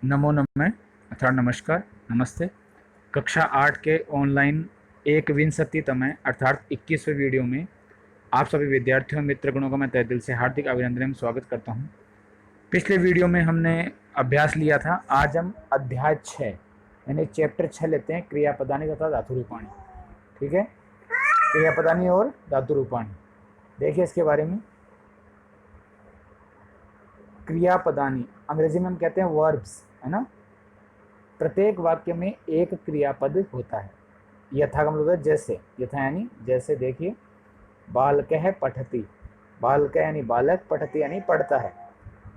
नमो नमः अथवा नमस्कार नमस्ते। कक्षा 8 के ऑनलाइन एक विंशतितम अर्थात 21वें वीडियो में आप सभी विद्यार्थियों मित्रगणों का मैं तहे दिल से हार्दिक अभिनंदन एवं स्वागत करता हूं। पिछले वीडियो में हमने अभ्यास लिया था। आज हम अध्याय 6 यानी चैप्टर 6 लेते हैं, क्रियापदानी तथा धातु रूपाणी। ठीक है, क्रियापदानी और धातु रूपाणी। देखिए इसके बारे में। क्रियापदानी अंग्रेजी में हम कहते हैं वर्ब्स, है ना। प्रत्येक वाक्य में एक क्रियापद होता है। यथा का मतलब होता है जैसे, यथा यानी जैसे। देखिए, बालकः पठति, बालक यानी बालक, पठति यानी पढ़ता है।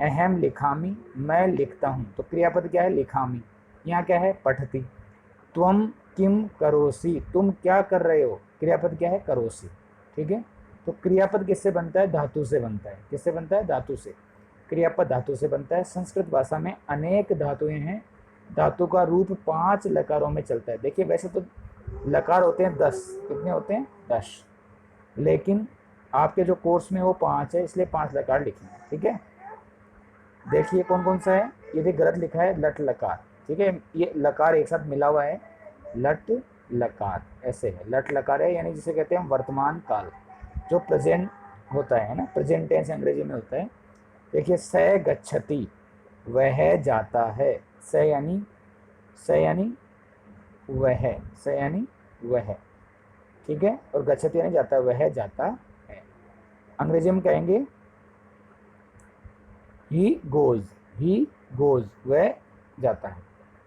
अहम लिखामि, मैं लिखता हूँ, तो क्रियापद क्या है? लिखामि। यहाँ क्या है? पठति। त्वम किम करोसि, तुम क्या कर रहे हो? क्रियापद क्या है? करोसि। ठीक है, तो क्रियापद किससे बनता है? धातु से बनता है। किससे बनता है? धातु से। क्रियापद धातु से बनता है। संस्कृत भाषा में अनेक धातुएं हैं। धातु का रूप 5 लकारों में चलता है। देखिए, वैसे तो लकार होते हैं 10। कितने होते हैं? 10। लेकिन आपके जो कोर्स में वो 5 है, इसलिए 5 लकार लिखे हैं। ठीक है, देखिए कौन कौन सा है। ये गलत लिखा है, लट लकार। ठीक है, ये लकार एक साथ मिला हुआ है, लट लकार ऐसे है। लट लकार है यानी जिसे कहते हैं वर्तमान काल, जो प्रेजेंट होता है ना, प्रेजेंट टेंस अंग्रेजी में होता है। देखिए, स गच्छति, वह जाता है। स यानी वह, स यानी वह। ठीक है, और गच्छति यानी जाता है, वह जाता है। अंग्रेजी में कहेंगे ही गोज, वह जाता है।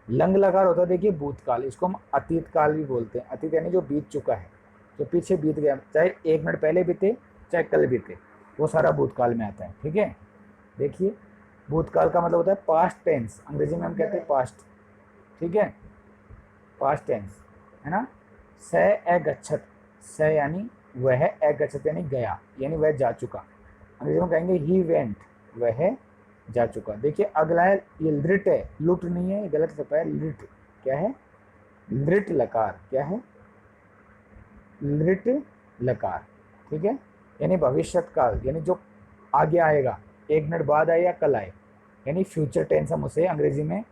लंग लकार होता है, देखिए भूतकाल, इसको हम अतीत काल भी बोलते हैं। अतीत यानी जो बीत चुका है, जो पीछे बीत गया, चाहे 1 मिनट पहले बीते चाहे कल बीते, वो सारा भूतकाल में आता है। ठीक है, देखिए भूतकाल का मतलब होता है पास्ट टेंस, अंग्रेजी में हम कहते हैं पास्ट। ठीक है, पास्ट टेंस है ना। स अगच्छत, स यानी वह, अगच्छत यानी गया, यानी वह जा चुका। अंग्रेजी में कहेंगे ही वेंट, वह जा चुका। देखिए अगला है, ये लिट है, लुट नहीं है, ये गलत लिखा है। लिट क्या है? लिट लकार। क्या है? लिट लकार। ठीक है, यानी भविष्यत काल, यानी जो आगे आएगा, 1 मिनट बाद आए या कल आए, यानी फ्यूचर टेंस हम उसे अंग्रेजी में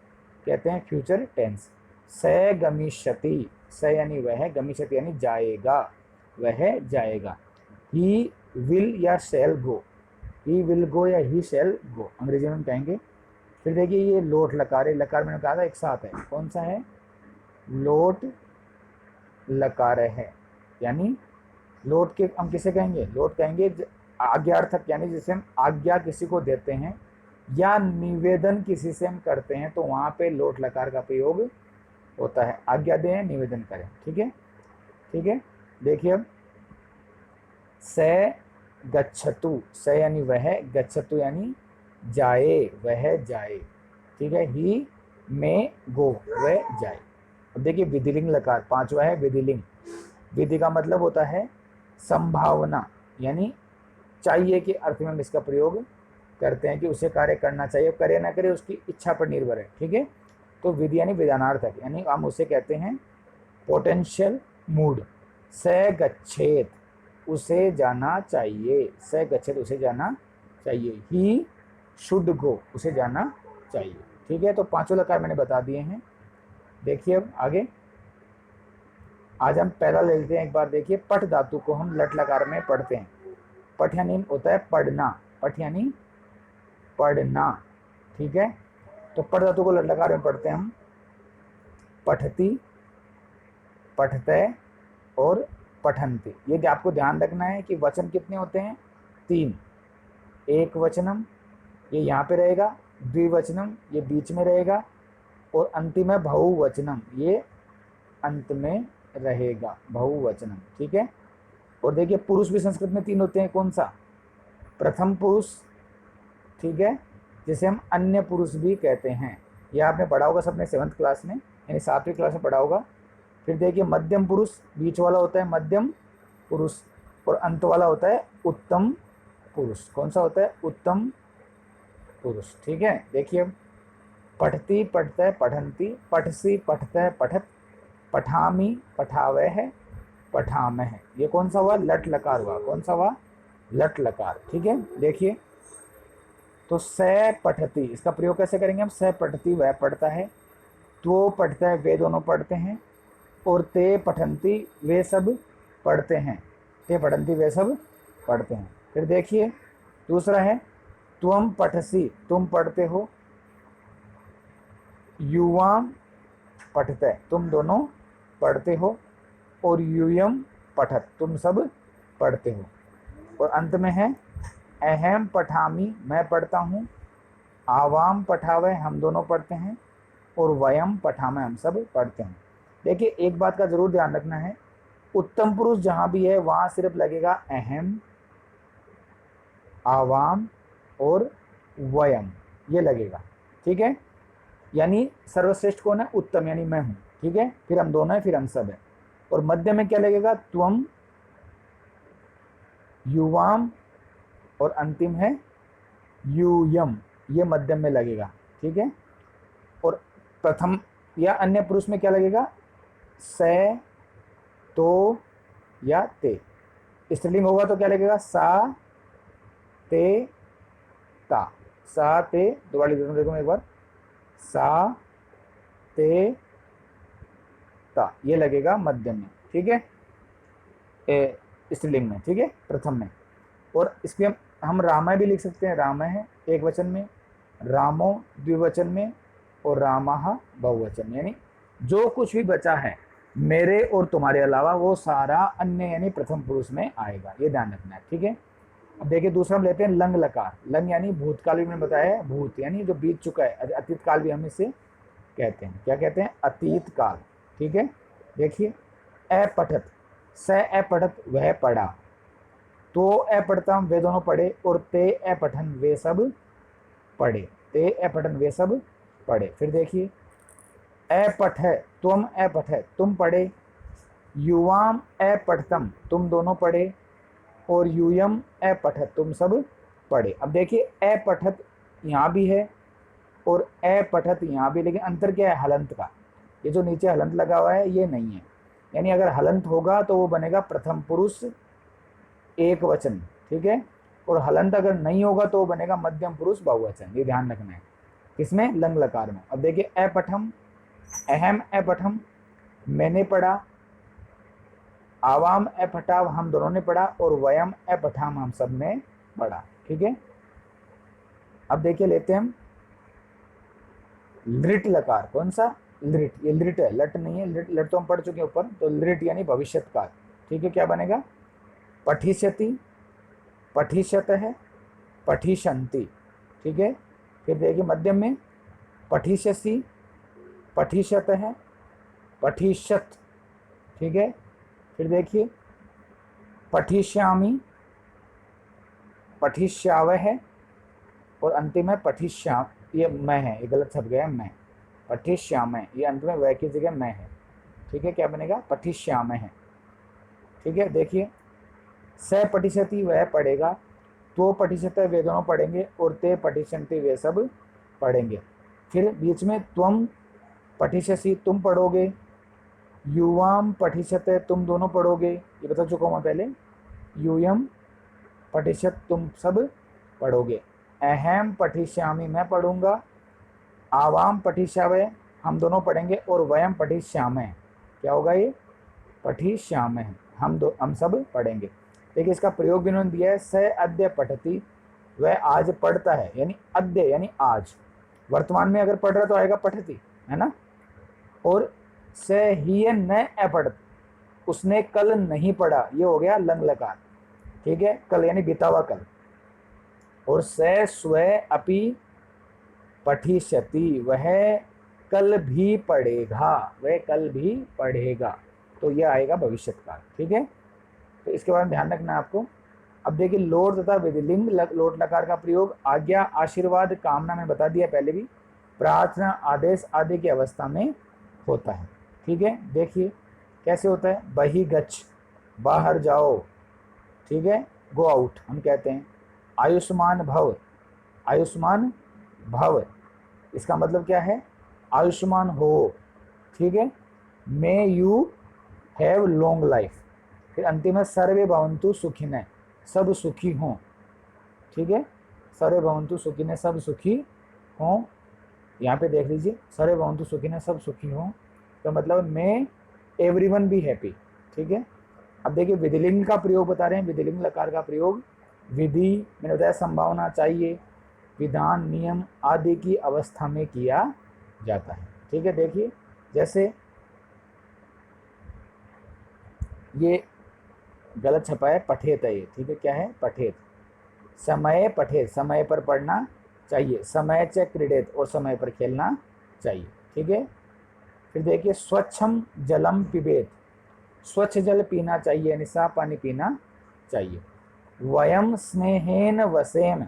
कहते हैं फ्यूचर टेंस। स गमिष्यति, स यानी वह, गमिष्यति यानी जाएगा, वह जाएगा। ही विल या शैल गो, ही विल गो या ही शैल गो, अंग्रेजी में हम कहेंगे। फिर देखिए ये लोट लकार है, लकार मैंने कहा था एक साथ है। कौन सा है? लोट लकार है, यानी लोट के हम किसे कहेंगे? लोट कहेंगे आज्ञार्थक, यानी जिसे हम आज्ञा किसी को देते हैं या निवेदन किसी से हम करते हैं, तो वहां पे लोट लकार का प्रयोग होता है। आज्ञा दें, निवेदन करें। ठीक है, ठीक है, देखिए अब स गच्छतु, स यानी वह, गच्छतु यानी जाए, वह जाए। ठीक है, ही में गो, वह जाए। अब देखिए विधिलिंग लकार, 5वां है विधिलिंग। विधि का मतलब होता है संभावना, यानी चाहिए के अर्थ में हम इसका प्रयोग करते हैं कि उसे कार्य करना चाहिए, करे ना करे उसकी इच्छा पर निर्भर है। ठीक है, तो विधि यानी विधानार्थक, यानी हम उसे कहते हैं पोटेंशियल मूड। स गच्छेत, उसे जाना चाहिए, स गच्छेत उसे जाना चाहिए। ही शुड गो, उसे जाना चाहिए। ठीक है, तो 5 लकार मैंने बता दिए हैं। देखिए अब आगे, आज हम पहला ले लेते हैं एक बार। देखिए पठ धातु को हम लट लकार में पढ़ते हैं। पठ यानी होता है पढ़ना, पठ यानी पढ़ना। ठीक है, तो पठ धातु को लट लकार में पढ़ते हैं हम। पठती, पठते और पठन्ति। ये आपको ध्यान रखना है कि वचन कितने होते हैं? 3। एक वचनम ये यहाँ पे रहेगा, द्विवचनम ये बीच में रहेगा, और अंतिम है बहुवचनम, ये अंत में रहेगा, बहुवचनम। ठीक है, और देखिए पुरुष भी संस्कृत में 3 होते हैं। कौन सा? प्रथम पुरुष, ठीक है, जिसे हम अन्य पुरुष भी कहते हैं। यह आपने पढ़ा होगा सबने 7th क्लास में, यानी 7वीं क्लास में पढ़ा होगा। फिर देखिए मध्यम पुरुष, बीच वाला होता है मध्यम पुरुष, और अंत वाला होता है उत्तम पुरुष। कौन सा होता है? उत्तम पुरुष। ठीक है, देखिए पठती, पठते, पठन्ति, पठसी, पठते, पठत, पठामी, पठावह, पठामह। ये कौन सा हुआ? लट लकार हुआ। कौन सा हुआ? लट लकार। ठीक है, देखिए तो स पठती, इसका प्रयोग कैसे करेंगे हम? स पठती वह पढ़ता है, तो पढ़ता है वे दोनों पढ़ते हैं, और ते पठंती वे सब पढ़ते हैं, ते पठंती वे सब पढ़ते हैं। फिर देखिए दूसरा है त्वम पठसी तुम पढ़ते हो, युवाम पठते तुम दोनों पढ़ते हो, और यूयम पठत तुम सब पढ़ते हो। और अंत में है अहम पठामी मैं पढ़ता हूँ, आवाम पठावे हम दोनों पढ़ते हैं, और वयम पठामे हम सब पढ़ते हैं। देखिए एक बात का जरूर ध्यान रखना है, उत्तम पुरुष जहां भी है वहां सिर्फ लगेगा अहम, आवाम और वयम, ये लगेगा। ठीक है, यानी सर्वश्रेष्ठ कौन है? उत्तम, यानी मैं हूं। ठीक है, फिर हम दोनों है, फिर हम सब है। और मध्य में क्या लगेगा? त्वम, युवाम, और अंतिम है यूयम, ये मध्यम में लगेगा। ठीक है, और प्रथम या अन्य पुरुष में क्या लगेगा? से, तो या ते। स्त्रीलिंग होगा तो क्या लगेगा? सा, ते, ता। सा, ते, दोबारा लिख देता हूं, देखो मैं एक बार, सा, ते, ता, ये लगेगा मध्यम में। ठीक है, स्त्रीलिंग में। ठीक है, प्रथम में। और इसके हम रामय भी लिख सकते हैं, रामय है एक वचन में, रामो द्विवचन में, और रामाह बहुवचन में। यानी जो कुछ भी बचा है मेरे और तुम्हारे अलावा वो सारा अन्य यानी प्रथम पुरुष में आएगा, ये ध्यान रखना है। ठीक है, अब देखिए दूसरा हम लेते हैं लंग लकार। लंग यानी भूतकाल भी मैंने बताया है, भूत यानी जो बीत चुका है, अतीत काल भी हम इसे कहते हैं। क्या कहते हैं? अतीत काल। ठीक है, देखिए अपठत, स अपठत वह पढ़ा, तो अपठतम वे दोनों पढ़े, और ते अपठन वे सब पढ़े, ते अपठन वे सब पढ़े। फिर देखिए अपठ तुम अपठ तुम पढ़े, युवाम अपठतम तुम दोनों पढ़े, और यूयम अपठत तुम सब पढ़े। अब देखिए अपठत यहाँ भी है और अपठत यहाँ भी, लेकिन अंतर क्या है? हलंत का। ये जो नीचे हलंत लगा हुआ है ये नहीं है, यानी अगर हलंत होगा तो वो बनेगा प्रथम पुरुष एक वचन। ठीक है, और हलंत अगर नहीं होगा तो वो बनेगा मध्यम पुरुष बहुवचन, ये ध्यान रखना है। किसमें? लंग लकार में। अब देखिए अपठम, अहम अपठम मैंने पढ़ा, आवाम अपठाव हम दोनों ने पढ़ा, और वयम अपठाम हम सब ने पढ़ा। ठीक है, अब देखिए लेते हैं हम लृट लकार। कौन सा? लृट, ये लृट है, लट नहीं है। लृट, लट तो हम पढ़ चुके हैं ऊपर, तो लृट यानी भविष्यत काल। ठीक है, क्या बनेगा? पठिष्यति, पठिष्यत है, पठिष्यन्ति। ठीक है, फिर देखिए मध्यम में पठिष्यसि, पठिष्यत है, पठिष्यत। ठीक है, फिर देखिए पठिष्यामि, पठिष्यावह है, और अंतिम है पठिष्याम, ये मैं है, ये गलत छप गया मैं, पठिष्याम है, ये अंत में वह की जगह मैं है। ठीक है, क्या बनेगा? पठिष्याम है। ठीक है, देखिए स पठिष्यति वह पढ़ेगा, तो पठिष्यत वे दोनों पढ़ेंगे, और ते पठिष्यन्ति वे सब पढ़ेंगे। फिर बीच में त्वम पठिष्यसि तुम पढ़ोगे, युवाम पठिष्यत तुम दोनों पढ़ोगे, ये बता चुका हूँ मैं पहले, यूयम पठिष्यत तुम सब पढ़ोगे, अहम पठिष्यामि मैं पढ़ूंगा, आवाम पठिष्यावय हम दोनों पढ़ेंगे, और वयम पठिष्यामः क्या होगा? ये पठिष्यामः हम सब पढ़ेंगे। देखिए इसका प्रयोग भी उन्होंने दिया है, स अद्य पठति वह आज पढ़ता है, यानी अद्य यानी आज, वर्तमान में अगर पढ़ रहा तो आएगा पठति, है ना। और स ही न अपढ़त उसने कल नहीं पढ़ा, ये हो गया लंग लकार। ठीक है, कल यानी बीता हुआ कल। और स स्व अपि पठिष्यति वह कल भी पढ़ेगा, वह कल भी पढ़ेगा, तो यह आएगा भविष्यत काल। ठीक है, तो इसके बारे में ध्यान रखना है आपको। अब देखिए लोट तथा विधिलिंग लोट लकार का प्रयोग आज्ञा, आशीर्वाद, कामना में बता दिया पहले भी, प्रार्थना, आदेश आदि की अवस्था में होता है। ठीक है, देखिए कैसे होता है। बहि गच्छ बाहर जाओ। ठीक है, गो आउट हम कहते हैं। आयुष्मान भव, आयुष्मान भव इसका मतलब क्या है? आयुष्मान हो। ठीक है, may you have long life. फिर अंतिम है सर्वे भवन्तु सुखिनः सब सुखी हों। ठीक है, सर्वे भवन्तु सुखिनः, सब सुखी हों। यहाँ पे देख लीजिए, सर्वे भवन्तु सुखिनः, सब सुखी हों, तो मतलब मे एवरीवन बी हैप्पी। ठीक है, अब देखिए विधिलिंग का प्रयोग बता रहे हैं। विधिलिंग लकार का प्रयोग विधि, मैंने बताया संभावना चाहिए, विधान, नियम आदि की अवस्था में किया जाता है। ठीक है, देखिए जैसे ये गलत छपा है, पठेत है ये। ठीक है, क्या है? पठेत। समय पठेत, समय पर पढ़ना चाहिए। समय च क्रीडेत, और समय पर खेलना चाहिए। ठीक है, फिर देखिए स्वच्छम जलम पिबेत, स्वच्छ जल पीना चाहिए, यानी साफ पानी पीना चाहिए। वयम स्नेहेन वसेम,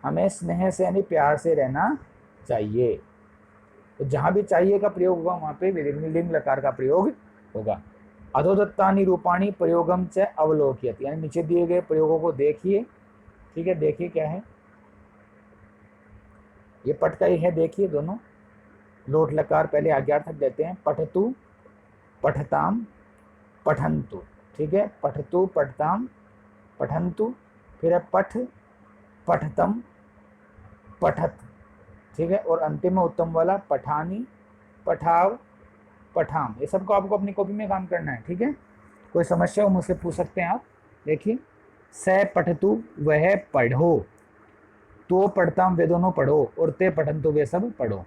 हमें स्नेह से यानी प्यार से रहना चाहिए। तो जहाँ भी चाहिए का प्रयोग होगा वहाँ पे विधिलिंग लकार का प्रयोग होगा। अधोदत्तानि रूपाणी प्रयोगम च अवलोकियत, यानी नीचे दिए गए प्रयोगों को देखिए। ठीक है, देखिए क्या है, ये पट का ही है, देखिए दोनों लोट लकार पहले आज्ञार्थक देते हैं। पठतु, पठताम, पठन्तु। ठीक है, पठतु, पठताम, पठन्तु, फिर है पठ, पठतम, पठत। ठीक है, और अंतिम में उत्तम वाला पठानी, पठाव, पठाम। ये सबको आपको अपनी कॉपी में काम करना है। ठीक है, कोई समस्या हो मुझसे पूछ सकते हैं आप। देखिए स पठतु, वह पढ़ो, तो पढ़ताम, वे दोनों पढ़ो, और ते पठन्तु, वे सब पढ़ो।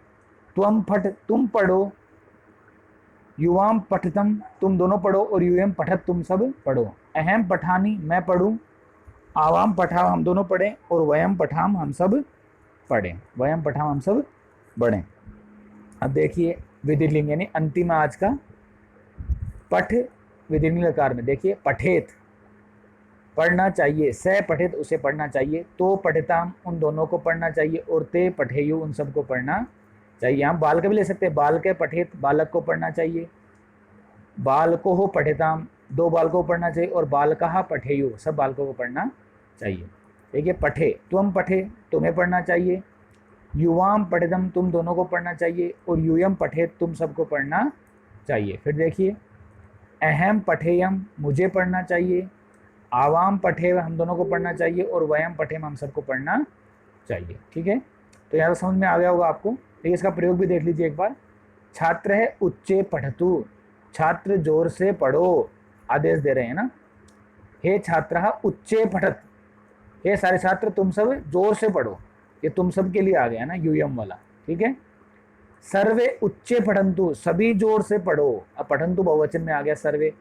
त्वम पठ, तुम पढ़ो, युवाम पठतम, तुम दोनों पढ़ो, और यूयम पठत, तुम सब पढ़ो। अहम पठानी, मैं पढ़ूं, आवाम पठाव, हम दोनों पढ़ें, और वयम पठाम, हम सब पढ़ें। वयम पठाम, हम सब पढ़ें। अब देखिए विधिलिंग यानी अंतिम आज का पठ विधिलिंग लकार में देखिए पठेत, पढ़ना चाहिए, स पठित, उसे पढ़ना चाहिए, तो पठिताम, उन दोनों को पढ़ना चाहिए, और ते पठेयु, उन सबको पढ़ना चाहिए। यहाँ बाल के भी ले सकते हैं, बाल के पठित, बालक को पढ़ना चाहिए, बालको हो पठिताम, दो बालकों को पढ़ना चाहिए, और बालकः पठेयु, सब बालकों को पढ़ना चाहिए। देखिए पठे, तुम पठे, तुम्हें पढ़ना चाहिए, युवाम पठितम, तुम दोनों को पढ़ना चाहिए, और यूयम पठे, तुम सबको पढ़ना चाहिए। फिर देखिए अहम पठेयम, मुझे पढ़ना चाहिए, आवाम पठे, हम दोनों को पढ़ना चाहिए, और वयम पठेम, हम सबको पढ़ना चाहिए। ठीक है, तो यहाँ समझ में आ गया होगा आपको। देखिए इसका प्रयोग भी देख लीजिए एक बार। छात्र है उच्चे पठतु, छात्र जोर से पढ़ो, आदेश दे रहे हैं ना। हे छात्र उच्चे पठत, हे सारे छात्र तुम सब जोर से पढ़ो, ये तुम सब के लिए आ गया ना यूयम वाला। ठीक है, सर्वे उच्चे पठंतु, सभी जोर से पढ़ो, अब पठंतु बहुवचन में आ गया सर्वे।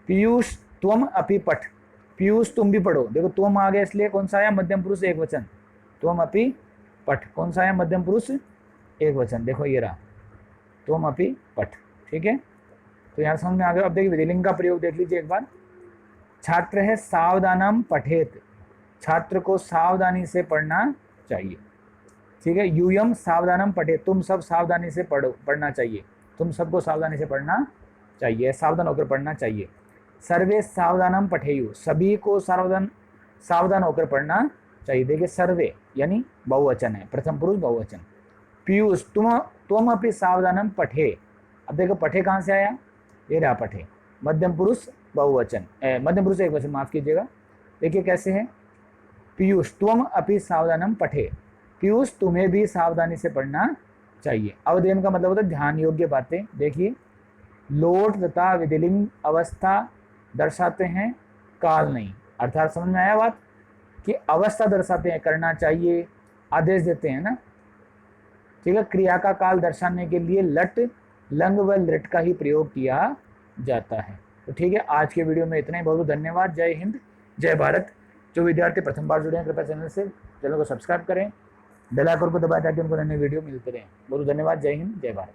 पीयूष त्वम अपि पठ, पीयूष तुम भी पढ़ो। देखो त्वम आ गया इसलिए कौन सा आया? मध्यम पुरुष एक वचन। त्वम अपि पठ, कौन सा आया? मध्यम पुरुष एक वचन। देखो ये रहा, त्वम अपि पठ। ठीक है, तो यहाँ समझ में आ गया। अब देखिए विधिलिंग का प्रयोग देख लीजिए एक बार। छात्र है सावधानम पठेत, छात्र को सावधानी से पढ़ना चाहिए। ठीक है, यूयम सावधानम पठेत, तुम सब सावधानी से पढ़ो, पढ़ना चाहिए, तुम सबको सावधानी से पढ़ना चाहिए, सावधान होकर पढ़ना चाहिए। सर्वे सावधानम पठेयु, सभी को सावधान होकर पढ़ना चाहिए। देखिए सर्वे यानी बहुवचन है, प्रथम पुरुष बहुवचन। पीयूष तुम अपनी सावधानम पठे, अब देखो पठे कहाँ से आया? ये रहा पठे, मध्यम पुरुष बहुवचन, मध्यम पुरुष एक वचन, माफ कीजिएगा। देखिए कैसे है, पीयूष त्वम अपि सावधानम पठे, पीयूष तुम्हें भी सावधानी से पढ़ना चाहिए। अवधेयन का मतलब होता है ध्यान योग्य बातें। देखिए लोट तथा विधिलिंग अवस्था दर्शाते हैं, काल नहीं। अर्थात समझ में आया बात कि अवस्था दर्शाते हैं, करना चाहिए, आदेश देते हैं ना। ठीक है, क्रिया का काल दर्शाने के लिए लट, लंग व लृट का ही प्रयोग किया जाता है। तो ठीक है, आज के वीडियो में इतना ही। बहुत बहुत धन्यवाद। जय हिंद, जय भारत। जो विद्यार्थी प्रथम बार जुड़े हैं कृपया चैनल को सब्सक्राइब करें, बेल आइकन को दबाएं ताकि उनको नए वीडियो मिलते रहें। बहुत धन्यवाद। जय हिंद, जय भारत।